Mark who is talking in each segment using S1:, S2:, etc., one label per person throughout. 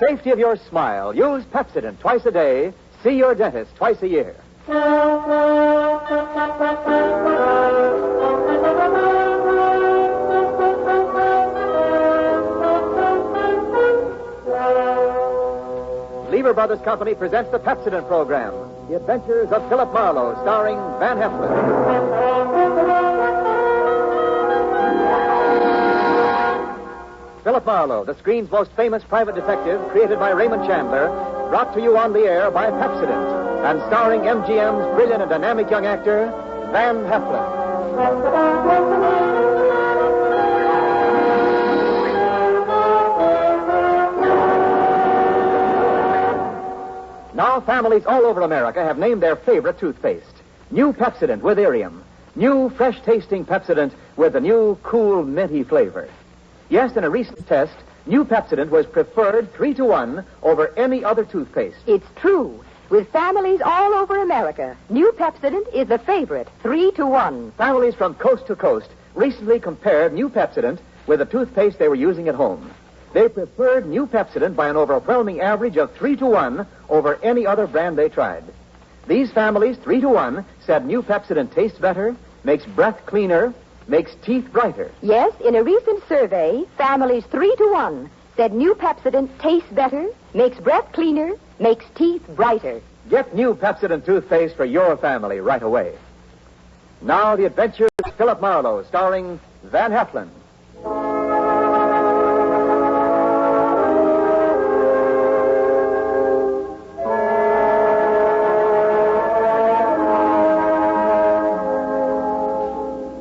S1: safety of your smile, use Pepsodent twice a day. See your dentist twice a year. Lever Brothers Company presents the Pepsodent program, The Adventures of Philip Marlowe, starring Van Heflin. Philip Marlowe, the screen's most famous private detective, created by Raymond Chandler, brought to you on the air by Pepsodent, and starring MGM's brilliant and dynamic young actor, Van Heflin. Now, families all over America have named their favorite toothpaste. New Pepsodent with Irium. New, fresh-tasting Pepsodent with a new, cool, minty flavor. Yes, in a recent test, new Pepsodent was preferred 3-to-1 over any other toothpaste.
S2: It's true. With families all over America, new Pepsodent is the favorite, 3-to-1.
S1: Families from coast to coast recently compared new Pepsodent with the toothpaste they were using at home. They preferred new Pepsodent by an overwhelming average of 3-to-1 over any other brand they tried. These families, 3-to-1, said new Pepsodent tastes better, makes breath cleaner, makes teeth brighter.
S2: Yes, in a recent survey, families 3-to-1 said new Pepsodent tastes better, makes breath cleaner, makes teeth brighter.
S1: Get new Pepsodent toothpaste for your family right away. Now, The Adventures of Philip Marlowe, starring Van Heflin.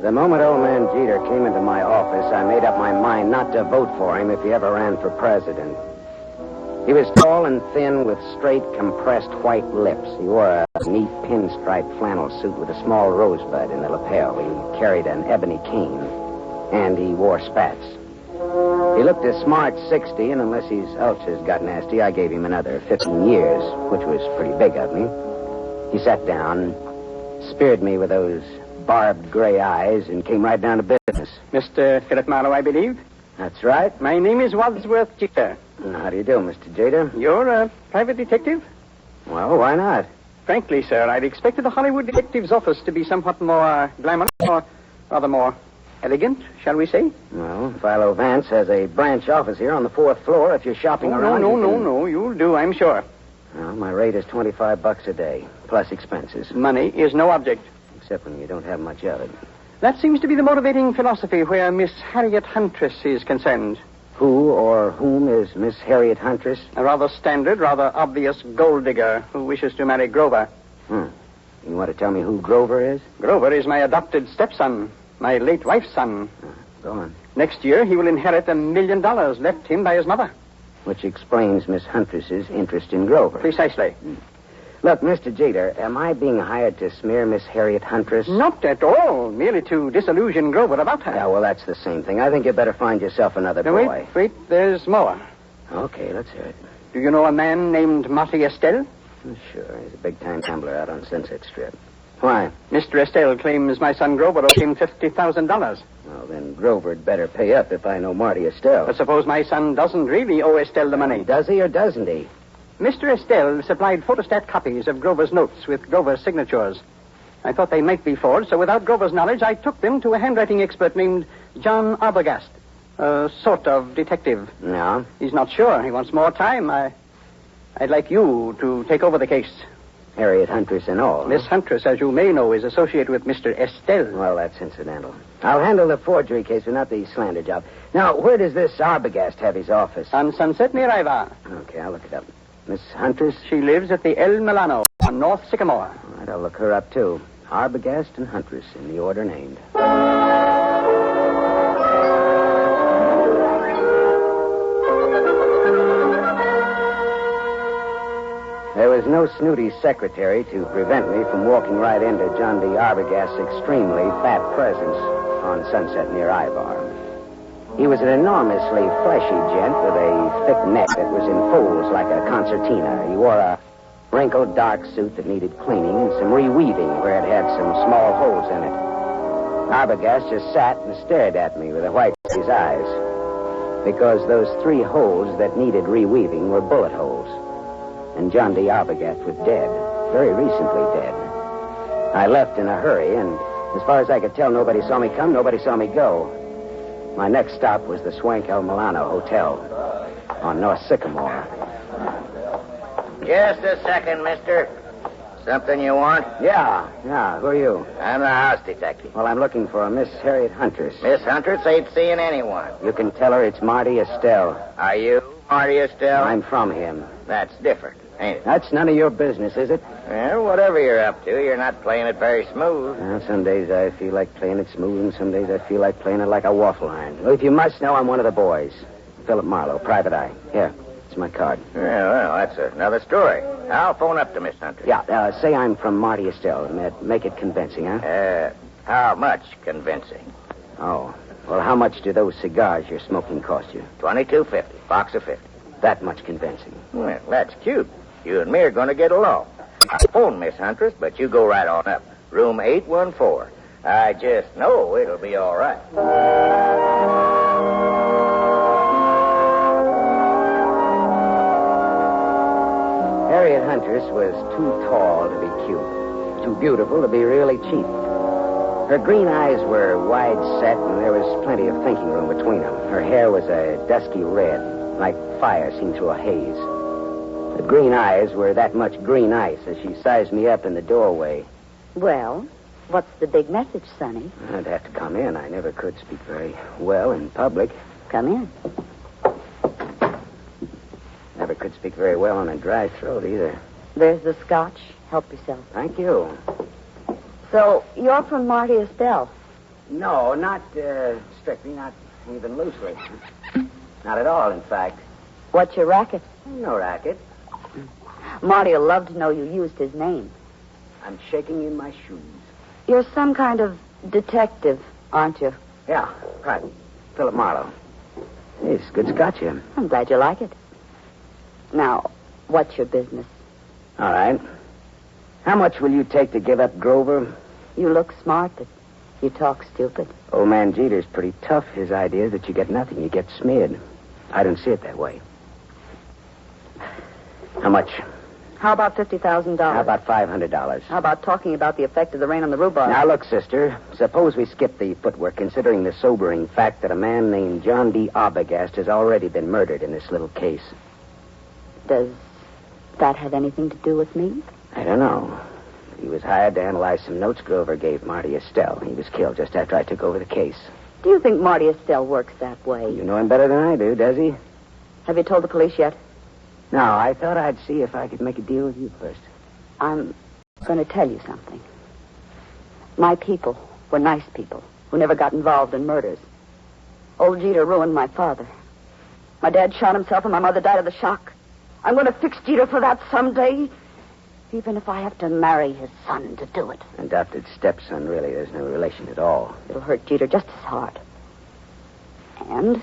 S3: The moment old man Jeter came into my office, I made up my mind not to vote for him if he ever ran for president. He was tall and thin with straight, compressed white lips. He wore a neat pinstripe flannel suit with a small rosebud in the lapel. He carried an ebony cane, and he wore spats. He looked a smart 60, and unless his ulcers got nasty, I gave him another 15 years, which was pretty big of me. He sat down, speared me with those barbed gray eyes, and came right down to business.
S4: Mr. Philip Marlowe, I believe?
S3: That's right.
S4: My name is Wadsworth Jeter.
S3: How do you do, Mr. Jeter?
S4: You're a private detective?
S3: Well, why not?
S4: Frankly, sir, I'd expected the Hollywood detective's office to be somewhat more glamorous, or rather more elegant, shall we say?
S3: Well, Philo Vance has a branch office here on the 4th floor. If you're shopping around...
S4: No. You'll do, I'm sure.
S3: Well, my rate is $25 a day, plus expenses.
S4: Money is no object.
S3: Except when you don't have much of it.
S4: That seems to be the motivating philosophy where Miss Harriet Huntress is concerned.
S3: Who or whom is Miss Harriet Huntress?
S4: A rather standard, rather obvious gold digger who wishes to marry Grover.
S3: You want to tell me who Grover is?
S4: Grover is my adopted stepson, my late wife's son.
S3: Go on.
S4: Next year, he will inherit $1 million left him by his mother.
S3: Which explains Miss Huntress's interest in Grover.
S4: Precisely.
S3: Look, Mr. Jeter, am I being hired to smear Miss Harriet Huntress?
S4: Not at all. Merely to disillusion Grover about her.
S3: Yeah, well, that's the same thing. I think you better find yourself another boy.
S4: Wait. There's more.
S3: Okay, let's hear it.
S4: Do you know a man named Marty Estelle?
S3: Sure. He's a big-time gambler out on Sunset Strip. Why?
S4: Mr. Estelle claims my son Grover owes him $50,000.
S3: Well, then Grover'd better pay up if I know Marty Estelle.
S4: But suppose my son doesn't really owe Estelle the money.
S3: Does he or doesn't he?
S4: Mr. Estelle supplied photostat copies of Grover's notes with Grover's signatures. I thought they might be forged, so without Grover's knowledge, I took them to a handwriting expert named John Arbogast, a sort of detective.
S3: No?
S4: He's not sure. He wants more time. I'd like you to take over the case.
S3: Harriet Huntress and all.
S4: Miss Huntress, as you may know, is associated with Mr. Estelle.
S3: Well, that's incidental. I'll handle the forgery case, but not the slander job. Now, where does this Arbogast have his office?
S4: On Sunset near Iva.
S3: Okay, I'll look it up. Miss Huntress?
S4: She lives at the El Milano on North Sycamore.
S3: All right, I'll look her up, too. Arbogast and Huntress, in the order named. There was no snooty secretary to prevent me from walking right into John D. Arbogast's extremely fat presence on Sunset near Ivar. He was an enormously fleshy gent with a thick neck that was in folds like a concertina. He wore a wrinkled dark suit that needed cleaning and some reweaving where it had some small holes in it. Arbogast just sat and stared at me with a white in his eyes. because those 3 holes that needed reweaving were bullet holes. And John D. Arbogast was dead, very recently dead. I left in a hurry, and as far as I could tell, nobody saw me come, nobody saw me go. My next stop was the Swank El Milano Hotel on North Sycamore.
S5: Just a second, mister. Something you want?
S3: Yeah. Who are you?
S5: I'm the house detective.
S3: Well, I'm looking for a Miss Harriet Huntress.
S5: Miss Huntress ain't seeing anyone.
S3: You can tell her it's Marty Estelle.
S5: Are you Marty Estelle?
S3: I'm from him.
S5: That's different, ain't it?
S3: That's none of your business, is it?
S5: Well, whatever you're up to, you're not playing it very smooth.
S3: Well, some days I feel like playing it smooth, and some days I feel like playing it like a waffle iron. Well, if you must know, I'm one of the boys. Philip Marlowe, private eye. Here, it's my card.
S5: Well, that's another story. I'll phone up to Miss Huntress.
S3: Yeah, say I'm from Marty Estelle. Make it convincing, huh?
S5: How much convincing?
S3: Oh. Well, how much do those cigars you're smoking cost you?
S5: $22.50, box of 50.
S3: That much convincing.
S5: Well, that's cute. You and me are going to get along. I'll phone Miss Huntress, but you go right on up. Room 814. I just know it'll be all right.
S3: Harriet Huntress was too tall to be cute, too beautiful to be really cheap. Her green eyes were wide set, and there was plenty of thinking room between them. Her hair was a dusky red, like fire seen through a haze. The green eyes were that much green ice as she sized me up in the doorway.
S2: Well, what's the big message, Sonny?
S3: I'd have to come in. I never could speak very well in public.
S2: Come in.
S3: Never could speak very well on a dry throat either.
S2: There's the scotch. Help yourself.
S3: Thank you.
S2: So, you're from Marty Estelle?
S3: No, not strictly, not even loosely. Not at all, in fact.
S2: What's your racket?
S3: No racket.
S2: Marty'll love to know you used his name.
S3: I'm shaking in my shoes.
S2: You're some kind of detective, aren't you?
S3: Yeah, right. Philip Marlowe. Hey, it's good scotch here.
S2: I'm glad you like it. Now, what's your business?
S3: All right. How much will you take to give up Grover?
S2: You look smart, but you talk stupid.
S3: Old man Jeter's pretty tough. His idea is that you get nothing. You get smeared. I don't see it that way. How much?
S2: How about $50,000?
S3: How about $500?
S2: How about talking about the effect of the rain on the rhubarb?
S3: Now, look, sister. Suppose we skip the footwork, considering the sobering fact that a man named John D. Arbogast has already been murdered in this little case.
S2: Does that have anything to do with me?
S3: I don't know. He was hired to analyze some notes Grover gave Marty Estelle. He was killed just after I took over the case.
S2: Do you think Marty Estelle works that way?
S3: You know him better than I do, does he?
S2: Have you told the police yet?
S3: No, I thought I'd see if I could make a deal with you first.
S2: I'm going to tell you something. My people were nice people who never got involved in murders. Old Jeter ruined my father. My dad shot himself and my mother died of the shock. I'm going to fix Jeter for that someday, even if I have to marry his son to do it.
S3: Adopted stepson, really. There's no relation at all.
S2: It'll hurt Jeter just as hard. And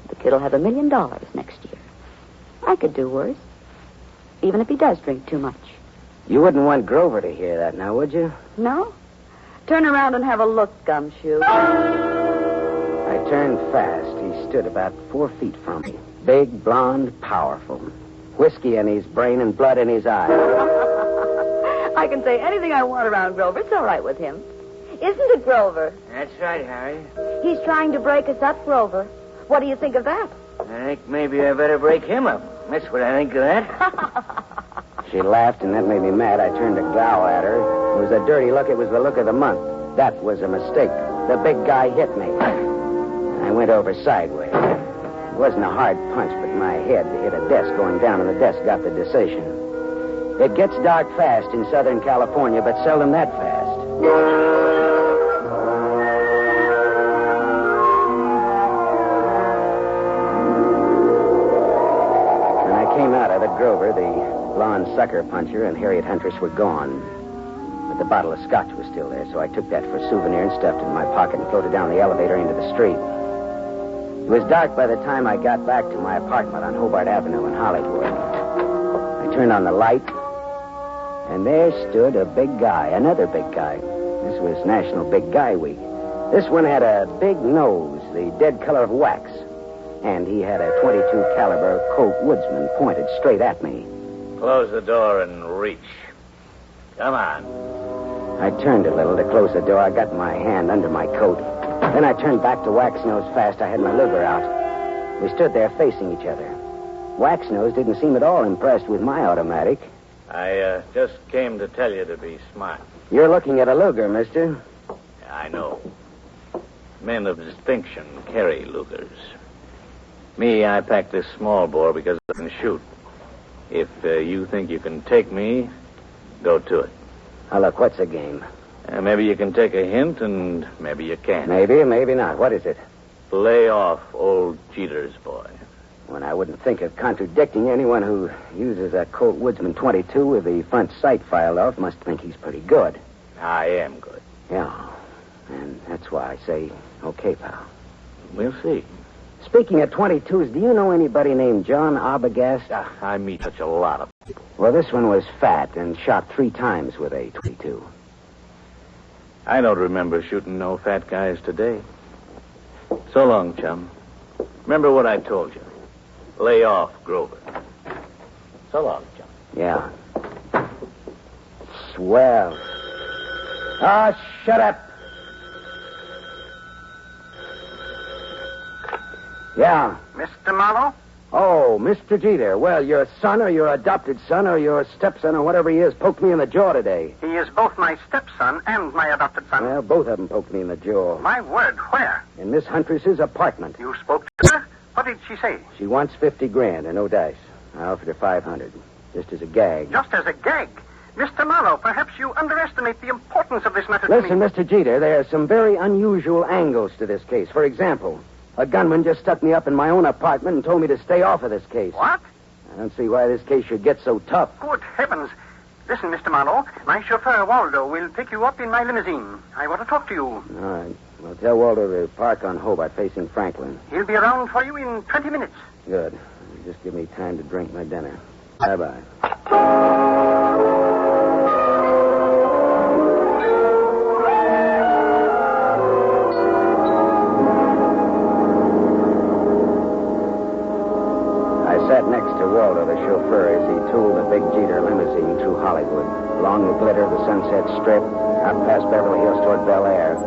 S2: the kid'll have $1 million next year. I could do worse, even if he does drink too much.
S3: You wouldn't want Grover to hear that now, would you?
S2: No? Turn around and have a look, Gumshoe.
S3: I turned fast. He stood about 4 feet from me. Big, blonde, powerful. Whiskey in his brain and blood in his eyes.
S2: I can say anything I want around Grover. It's all right with him. Isn't it, Grover?
S5: That's right, Harry.
S2: He's trying to break us up, Grover. What do you think of that?
S5: I think maybe I better break him up. That's what I think of that.
S3: She laughed, and that made me mad. I turned to growl at her. It was a dirty look. It was the look of the month. That was a mistake. The big guy hit me. I went over sideways. It wasn't a hard punch, but my head hit a desk going down, and the desk got the decision. It gets dark fast in Southern California, but seldom that fast. When I came out of it, Grover, the blonde sucker puncher, and Harriet Huntress were gone. But the bottle of scotch was still there, so I took that for a souvenir and stuffed it in my pocket and floated down the elevator into the street. It was dark by the time I got back to my apartment on Hobart Avenue in Hollywood. I turned on the light, and there stood a big guy, another big guy. This was National Big Guy Week. This one had a big nose, the dead color of wax. And he had a .22 caliber Colt Woodsman pointed straight at me.
S5: Close the door and reach. Come on.
S3: I turned a little to close the door. I got my hand under my coat. Then I turned back to Waxnose fast. I had my Luger out. We stood there facing each other. Waxnose didn't seem at all impressed with my automatic.
S5: I just came to tell you to be smart.
S3: You're looking at a Luger, mister.
S5: I know. Men of distinction carry Lugers. Me, I pack this small bore because I can shoot. If you think you can take me, go to it.
S3: Now, look, what's the game?
S5: Maybe you can take a hint, and maybe you can't.
S3: Maybe or maybe not. What is it?
S5: Lay off old Jeter's boy.
S3: When I wouldn't think of contradicting anyone who uses a Colt Woodsman .22 with the front sight filed off must think he's pretty good.
S5: I am good.
S3: Yeah, and that's why I say, okay, pal.
S5: We'll see.
S3: Speaking of .22s, do you know anybody named John Arbogast?
S5: I meet such a lot of people.
S3: Well, this one was fat and shot 3 times with a .22.
S5: I don't remember shooting no fat guys today. So long, chum. Remember what I told you. Lay off Grover. So long, chum.
S3: Yeah. Swell. Ah, shut up. Yeah.
S4: Mr. Marlowe?
S3: Oh, Mr. Jeter. Well, your son or your adopted son or your stepson or whatever he is poked me in the jaw today.
S4: He is both my stepson and my adopted son.
S3: Well, both of them poked me in the jaw.
S4: My word, where?
S3: In Miss Huntress's apartment.
S4: You spoke to her? What did she say?
S3: She wants $50,000 and no dice. I offered her $500, just as a gag.
S4: Just as a gag. Mr. Marlowe, perhaps you underestimate the importance of this matter to
S3: Listen,
S4: me.
S3: Mr. Jeter, there are some very unusual angles to this case. For example, a gunman just stuck me up in my own apartment and told me to stay off of this case.
S4: What?
S3: I don't see why this case should get so tough.
S4: Good heavens. Listen, Mr. Marlowe, my chauffeur, Waldo, will pick you up in my limousine. I want to talk to you.
S3: All right. Well, tell Waldo to park on Hobart facing Franklin.
S4: He'll be around for you in 20 minutes.
S3: Good. Just give me time to drink my dinner. Bye-bye. I sat next to Waldo, the chauffeur, as he tooled the big Jeter limousine through Hollywood, along the glitter of the Sunset Strip, out past Beverly Hills toward Bel Air.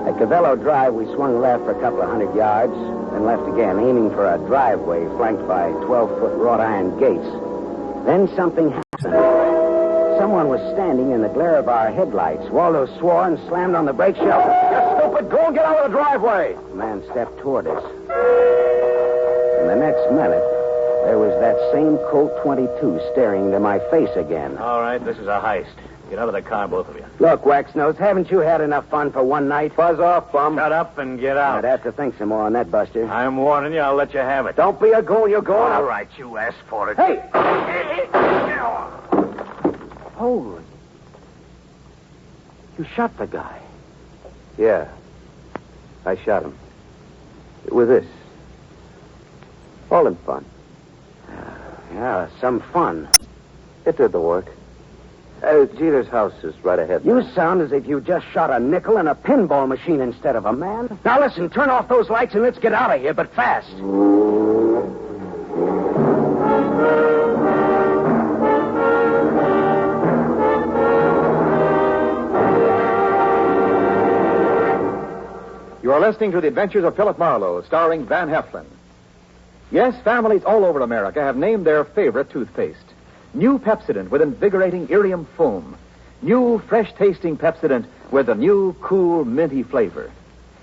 S3: At Cavello Drive, we swung left for a couple of 100 yards, then left again, aiming for a driveway flanked by 12-foot wrought iron gates. Then something happened. Someone was standing in the glare of our headlights. Waldo swore and slammed on the brake shelter.
S1: You stupid! Go and get out of the driveway!
S3: The man stepped toward us. In the next minute, there was that same Colt .22 staring into my face again.
S5: All right, this is a heist. Get out of the car, both of you.
S3: Look, Waxnose, haven't you had enough fun for one night?
S1: Buzz off, bum.
S5: Shut up and get out.
S3: I'd have to think some more on that, Buster.
S5: I'm warning you, I'll let you have it.
S3: Don't be a goon, you're going.
S5: All right, you asked for it.
S3: Hey! Holy. You shot the guy.
S1: Yeah. I shot him. With this. All in fun.
S3: Yeah, some fun.
S1: It did the work. Jeter's house is right ahead.
S3: You sound as if you just shot a nickel in a pinball machine instead of a man. Now listen, turn off those lights and let's get out of here, but fast.
S1: You are listening to The Adventures of Philip Marlowe, starring Van Heflin. Yes, families all over America have named their favorite toothpaste. New Pepsodent with invigorating irium foam. New fresh-tasting Pepsodent with a new, cool, minty flavor.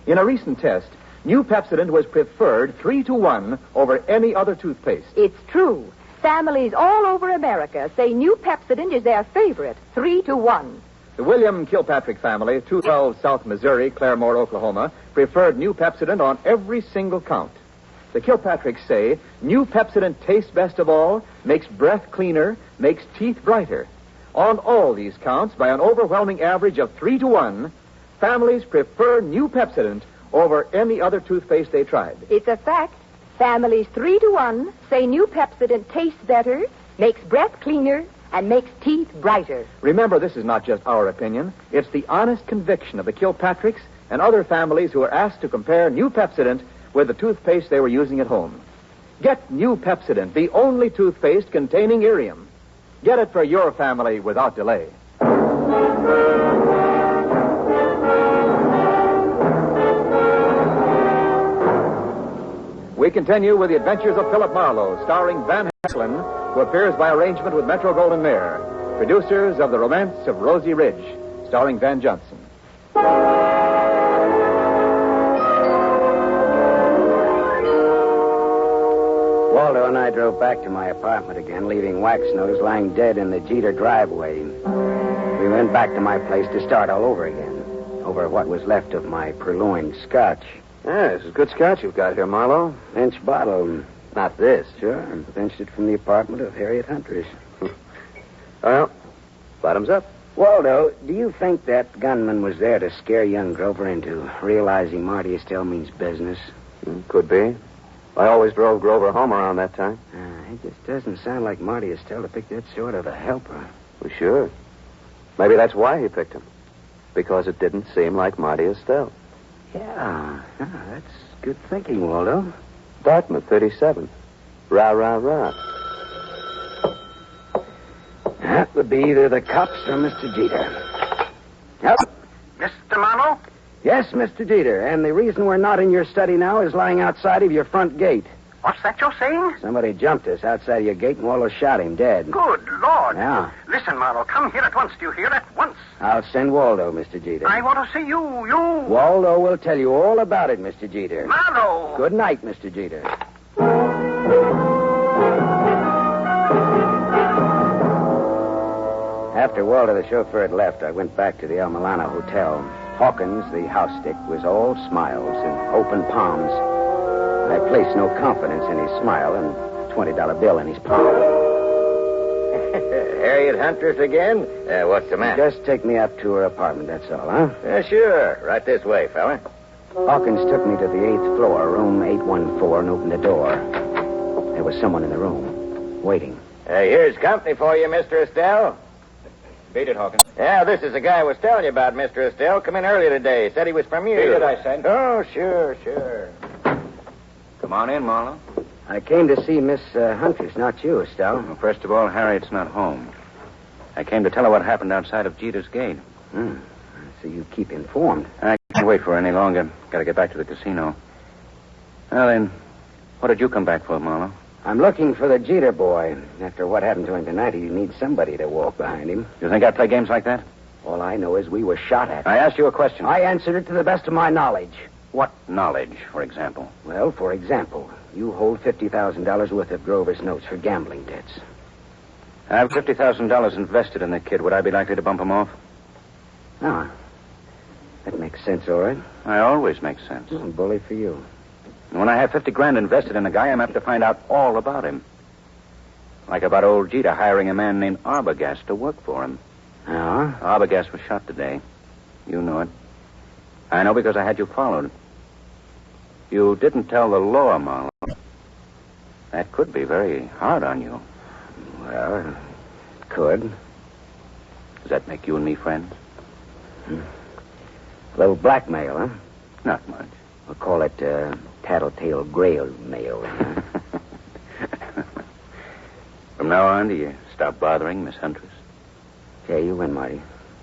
S1: In a recent test, New Pepsodent was preferred 3-to-1 over any other toothpaste.
S6: It's true. Families all over America say New Pepsodent is their favorite, 3-to-1.
S1: The William Kilpatrick family, 212 South Missouri, Claremore, Oklahoma, preferred New Pepsodent on every single count. The Kilpatricks say New Pepsodent tastes best of all, makes breath cleaner, makes teeth brighter. On all these counts, by an overwhelming average of 3-to-1, families prefer New Pepsodent over any other toothpaste they tried.
S6: It's a fact. Families 3-to-1 say New Pepsodent tastes better, makes breath cleaner, and makes teeth brighter.
S1: Remember, this is not just our opinion. It's the honest conviction of the Kilpatricks and other families who are asked to compare New Pepsodent with the toothpaste they were using at home. Get new Pepsodent, the only toothpaste containing irium. Get it for your family without delay. We continue with the Adventures of Philip Marlowe, starring Van Heflin, who appears by arrangement with Metro-Goldwyn-Mayer, producers of The Romance of Rosie Ridge, starring Van Johnson.
S3: Waldo and I drove back to my apartment again, leaving Waxnose lying dead in the Jeter driveway. We went back to my place to start all over again, over what was left of my purloined scotch.
S7: Yeah, this is good scotch you've got here, Marlowe.
S3: Bench bottle.
S7: Not this.
S3: Sure, I benched it from the apartment of Harriet Hunter's.
S7: Well, bottoms up.
S3: Waldo, do you think that gunman was there to scare young Grover into realizing Marty Estelle means business?
S7: Could be. I always drove Grover home around that time.
S3: It just doesn't sound like Marty Estelle to pick that sort of a helper.
S7: Well, sure. Maybe that's why he picked him. Because it didn't seem like Marty Estelle.
S3: Yeah, that's good thinking, Waldo.
S7: Dartmouth, 37. Rah, rah, rah.
S3: That would be either the cops or Mr. Jeter. Yep.
S4: Mr. Marlowe?
S3: Yes, Mr. Jeter. And the reason we're not in your study now is lying outside of your front gate.
S4: What's that you're saying?
S3: Somebody jumped us outside of your gate and Waldo shot him dead.
S4: Good Lord.
S3: Yeah.
S4: Listen, Marlowe, come here at once. Do you hear? At once.
S3: I'll send Waldo, Mr. Jeter.
S4: I want to see you.
S3: Waldo will tell you all about it, Mr. Jeter.
S4: Marlowe.
S3: Good night, Mr. Jeter. After Waldo, the chauffeur, had left, I went back to the El Milano Hotel. Hawkins, the house stick, was all smiles and open palms. I placed no confidence in his smile and a $20 bill in his palm.
S8: Harriet Huntress again? What's the matter?
S3: Just take me up to her apartment, that's all, huh?
S8: Sure. Right this way, fella.
S3: Hawkins took me to the 8th floor, room 814, and opened the door. There was someone in the room, waiting.
S8: Here's company for you, Mr. Estelle.
S5: Beat it, Hawkins.
S8: Yeah, this is the guy I was telling you about, Mr. Estelle. Come in earlier today. Said he was from you.
S5: Beat it, I said.
S8: Oh, sure.
S5: Come on in, Marlowe.
S3: I came to see Miss Huntress, not you, Estelle.
S5: Well, first of all, Harriet's not home. I came to tell her what happened outside of Jeter's gate.
S3: So you keep informed.
S5: I can't wait for any longer. Got to get back to the casino. Well, then, what did you come back for, Marlowe?
S3: I'm looking for the Jeter boy. After what happened to him tonight, he needs somebody to walk behind him.
S5: You think I play games like that?
S3: All I know is we were shot at.
S5: I asked you a question.
S3: I answered it to the best of my knowledge.
S5: What knowledge, for example?
S3: Well, for example, you hold $50,000 worth of Grover's notes for gambling debts.
S5: I have $50,000 invested in the kid. Would I be likely to bump him off?
S3: No. That makes sense, all right.
S5: I always make sense.
S3: Bully for you.
S5: And when I have $50,000 invested in a guy, I'm apt to find out all about him. Like about old Jeter hiring a man named Arbogast to work for him.
S3: Yeah?
S5: Arbogast was shot today. You know it. I know because I had you followed. You didn't tell the law, Marlowe. That could be very hard on you.
S3: Well, it could.
S5: Does that make you and me friends?
S3: A little blackmail, huh?
S5: Not much.
S3: We'll call it tattletale grail mail.
S5: From now on, do you stop bothering Miss Huntress?
S3: Okay, you win, Marty.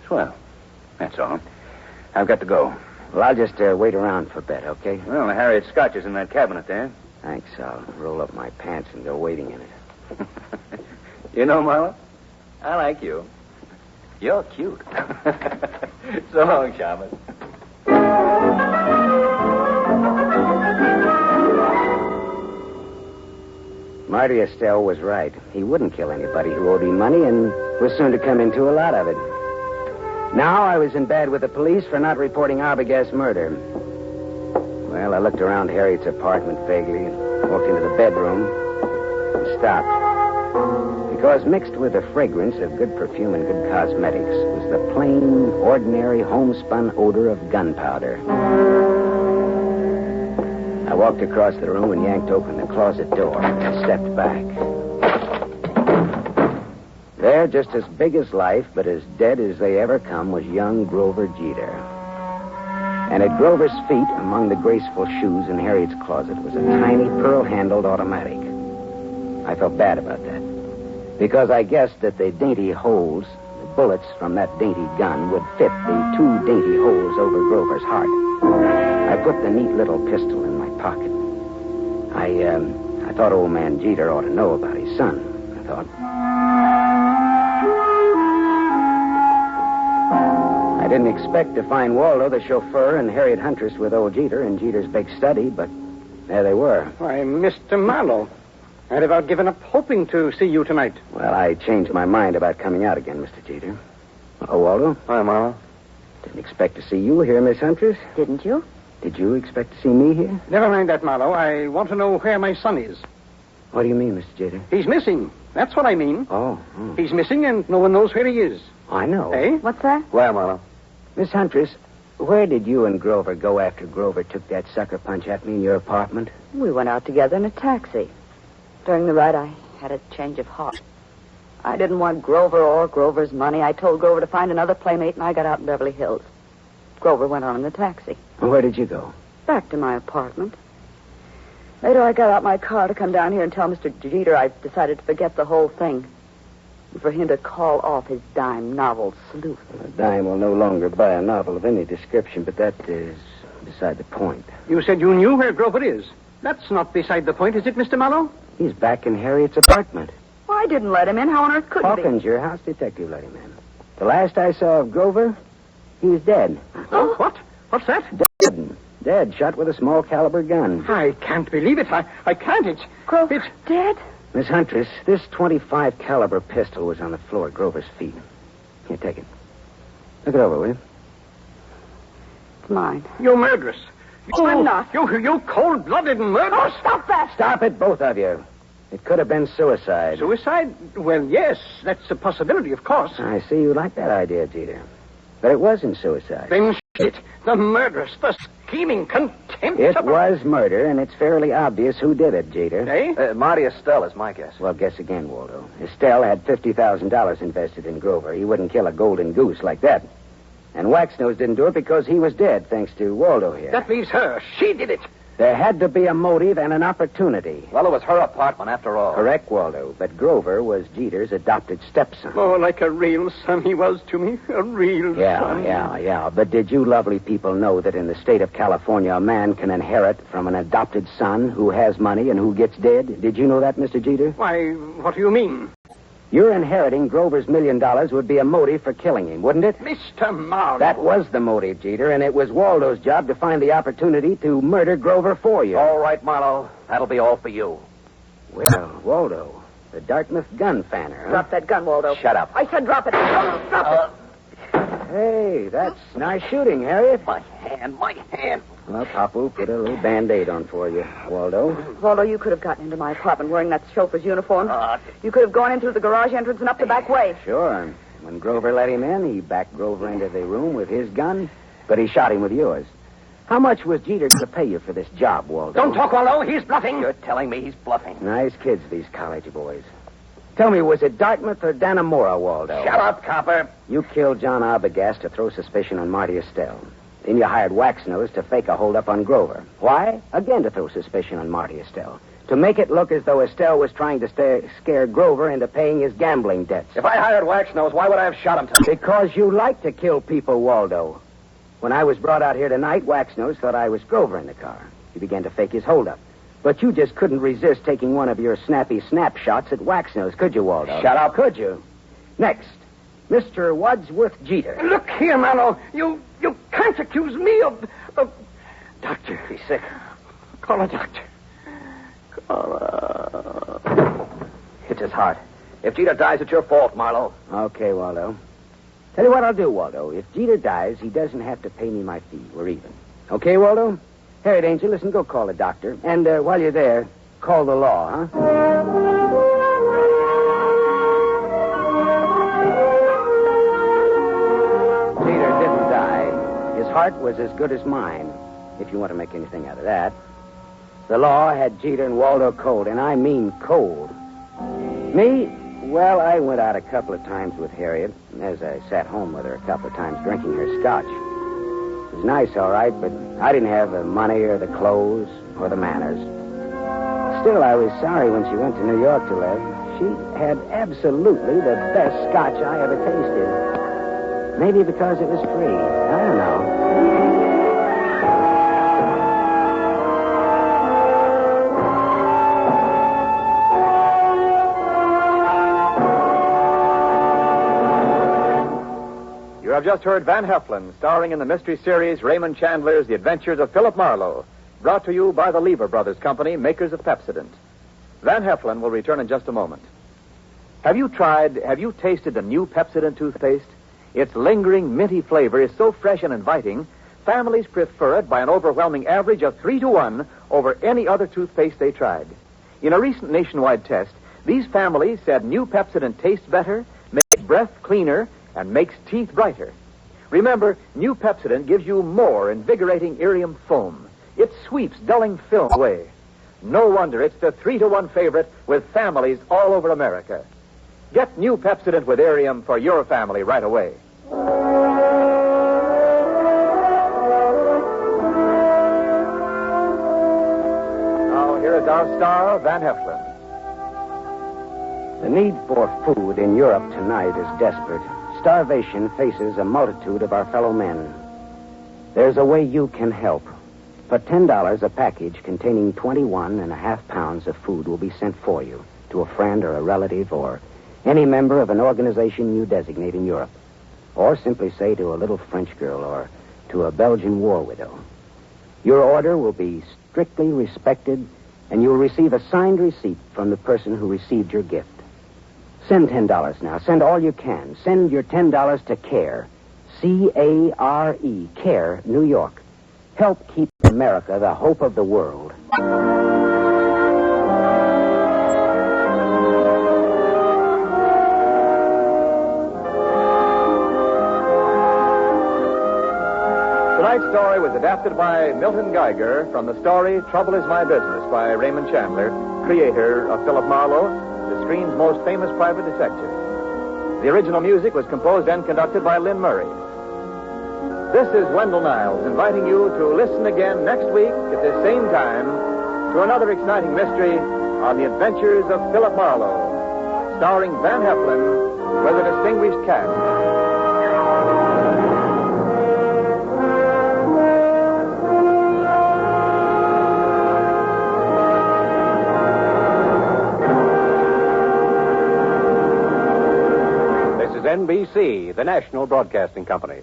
S5: Swell. That's all. I've got to go.
S3: Well, I'll just wait around for a bit, okay?
S5: Well, the Harriet Scotch is in that cabinet there.
S3: Thanks. I'll roll up my pants and go waiting in it.
S5: You know, Marlowe, I like you. You're cute. So long, Shaman.
S3: Marty Estelle was right. He wouldn't kill anybody who owed him money and was soon to come into a lot of it. Now I was in bed with the police for not reporting Arbogast's murder. Well, I looked around Harriet's apartment vaguely, walked into the bedroom, and stopped. Because mixed with the fragrance of good perfume and good cosmetics was the plain, ordinary, homespun odor of gunpowder. I walked across the room and yanked open the closet door and stepped back. There, just as big as life, but as dead as they ever come, was young Grover Jeter. And at Grover's feet, among the graceful shoes in Harriet's closet, was a tiny pearl-handled automatic. I felt bad about that, because I guessed that the dainty holes, the bullets from that dainty gun, would fit the 2 dainty holes over Grover's heart. I put the neat little pistol in my pocket. I thought old man Jeter ought to know about his son, I thought. I didn't expect to find Waldo, the chauffeur, and Harriet Huntress with old Jeter in Jeter's big study, but there they were.
S4: Why, Mr. Marlowe, I'd about given up hoping to see you tonight.
S3: Well, I changed my mind about coming out again, Mr. Jeter. Oh, Waldo.
S7: Hi, Marlowe.
S3: Didn't expect to see you here, Miss Huntress.
S2: Didn't you?
S3: Did you expect to see me here?
S4: Never mind that, Marlowe. I want to know where my son is.
S3: What do you mean, Mr. Jeter?
S4: He's missing. That's what I mean.
S3: Oh.
S4: He's missing, and no one knows where he is.
S3: I know.
S4: Eh?
S2: What's that?
S7: Where, Marlowe?
S3: Miss Huntress, where did you and Grover go after Grover took that sucker punch at me in your apartment?
S2: We went out together in a taxi. During the ride, I had a change of heart. I didn't want Grover or Grover's money. I told Grover to find another playmate, and I got out in Beverly Hills. Grover went on in the taxi.
S3: And where did you go?
S2: Back to my apartment. Later, I got out my car to come down here and tell Mr. Jeter I decided to forget the whole thing. And for him to call off his dime novel, Sleuth.
S3: A dime will no longer buy a novel of any description, but that is beside the point.
S4: You said you knew where Grover is. That's not beside the point, is it, Mr. Marlowe?
S3: He's back in Harriet's apartment.
S2: Well, I didn't let him in. How on earth could he be?
S3: Hawkins, your house detective, let him in. The last I saw of Grover, he was dead.
S4: Oh, what? What's that?
S3: Dead, shot with a small caliber gun.
S4: I can't believe it. I can't. It's
S2: dead?
S3: Miss Huntress, this .25 caliber pistol was on the floor at Grover's feet. Here, take it. Look it over, will you?
S2: It's mine.
S4: You're murderous.
S2: I'm not.
S4: You cold-blooded murderess.
S2: Oh, stop that!
S3: Stop it, both of you. It could have been suicide.
S4: Suicide? Well, yes, that's a possibility, of course.
S3: I see you like that idea, Jeter. But it wasn't suicide.
S4: Then shit. The murderous, the scheming, contemptible...
S3: It was murder, and it's fairly obvious who did it, Jeter.
S4: Eh?
S7: Marty Estelle is my guess.
S3: Well, guess again, Waldo. Estelle had $50,000 invested in Grover. He wouldn't kill a golden goose like that. And Waxnose didn't do it because he was dead, thanks to Waldo here.
S4: That leaves her. She did it.
S3: There had to be a motive and an opportunity.
S7: Well, it was her apartment, after all.
S3: Correct, Waldo. But Grover was Jeter's adopted stepson.
S4: Oh, like a real son he was to me. A real son.
S3: Yeah. But did you lovely people know that in the state of California, a man can inherit from an adopted son who has money and who gets dead? Did you know that, Mr. Jeter?
S4: Why, what do you mean?
S3: Your inheriting Grover's $1 million would be a motive for killing him, wouldn't it?
S4: Mr. Marlowe.
S3: That was the motive, Jeter, and it was Waldo's job to find the opportunity to murder Grover for you.
S7: All right, Marlowe. That'll be all for you.
S3: Well, Waldo, the Dartmouth gun fanner, huh?
S2: Drop that gun, Waldo.
S7: Shut up.
S2: I said drop it. Drop it.
S3: Hey, that's nice shooting, Harriet.
S7: My hand.
S3: Well, Papu, put a little Band-Aid on for you, Waldo.
S2: Waldo, you could have gotten into my apartment wearing that chauffeur's uniform. You could have gone in through the garage entrance and up the back way.
S3: Sure. When Grover let him in, he backed Grover into the room with his gun, but he shot him with yours. How much was Jeter going to pay you for this job, Waldo?
S4: Don't talk, Waldo. He's bluffing.
S7: You're telling me he's bluffing.
S3: Nice kids, these college boys. Tell me, was it Dartmouth or Dannemora, Waldo?
S7: Shut up, copper.
S3: You killed John Arbogast to throw suspicion on Marty Estelle. Then you hired Waxnose to fake a holdup on Grover. Why? Again to throw suspicion on Marty Estelle. To make it look as though Estelle was trying to scare Grover into paying his gambling debts.
S7: If I hired Waxnose, why would I have shot him tonight?
S3: Because you like to kill people, Waldo. When I was brought out here tonight, Waxnose thought I was Grover in the car. He began to fake his holdup. But you just couldn't resist taking one of your snappy snapshots at Waxnose, could you, Waldo?
S7: Shut up.
S3: Could you? Next, Mr. Wadsworth Jeter.
S4: Look here, Marlowe. You can't accuse me of... Doctor.
S7: He's sick.
S4: Call a doctor.
S7: It's his heart. If Jeter dies, it's your fault, Marlowe.
S3: Okay, Waldo. Tell you what I'll do, Waldo. If Jeter dies, he doesn't have to pay me my fee. We're even. Okay, Waldo? Harriet, Angel, listen, go call a doctor. And while you're there, call the law, huh? Jeter didn't die. His heart was as good as mine, if you want to make anything out of that. The law had Jeter and Waldo cold, and I mean cold. Me? Well, I went out a couple of times with Harriet, as I sat home with her a couple of times drinking her scotch. It was nice, all right, but I didn't have the money or the clothes or the manners. Still, I was sorry when she went to New York to live. She had absolutely the best scotch I ever tasted. Maybe because it was free. I don't know.
S1: You have just heard Van Heflin, starring in the mystery series Raymond Chandler's The Adventures of Philip Marlowe, brought to you by the Lever Brothers Company, makers of Pepsodent. Van Heflin will return in just a moment. Have you tasted the new Pepsodent toothpaste? Its lingering, minty flavor is so fresh and inviting, families prefer it by an overwhelming average of 3-1 over any other toothpaste they tried. In a recent nationwide test, these families said new Pepsodent tastes better, makes breath cleaner, and makes teeth brighter. Remember, new Pepsodent gives you more invigorating irium foam. It sweeps dulling film away. No wonder it's the 3-1 favorite with families all over America. Get new Pepsodent with irium for your family right away. Now, here is our star, Van Heflin.
S3: The need for food in Europe tonight is desperate. Starvation faces a multitude of our fellow men. There's a way you can help. For $10, a package containing 21.5 pounds of food will be sent for you to a friend or a relative or any member of an organization you designate in Europe. Or simply say to a little French girl or to a Belgian war widow. Your order will be strictly respected, and you'll receive a signed receipt from the person who received your gift. Send $10 now. Send all you can. Send your $10 to CARE. C-A-R-E. CARE, New York. Help keep America the hope of the world.
S1: Tonight's story was adapted by Milton Geiger from the story Trouble Is My Business by Raymond Chandler, creator of Philip Marlowe, the screen's most famous private detective. The original music was composed and conducted by Lynn Murray. This is Wendell Niles inviting you to listen again next week at this same time to another exciting mystery on the Adventures of Philip Marlowe, starring Van Heflin with a distinguished cast.
S7: NBC, the national broadcasting company.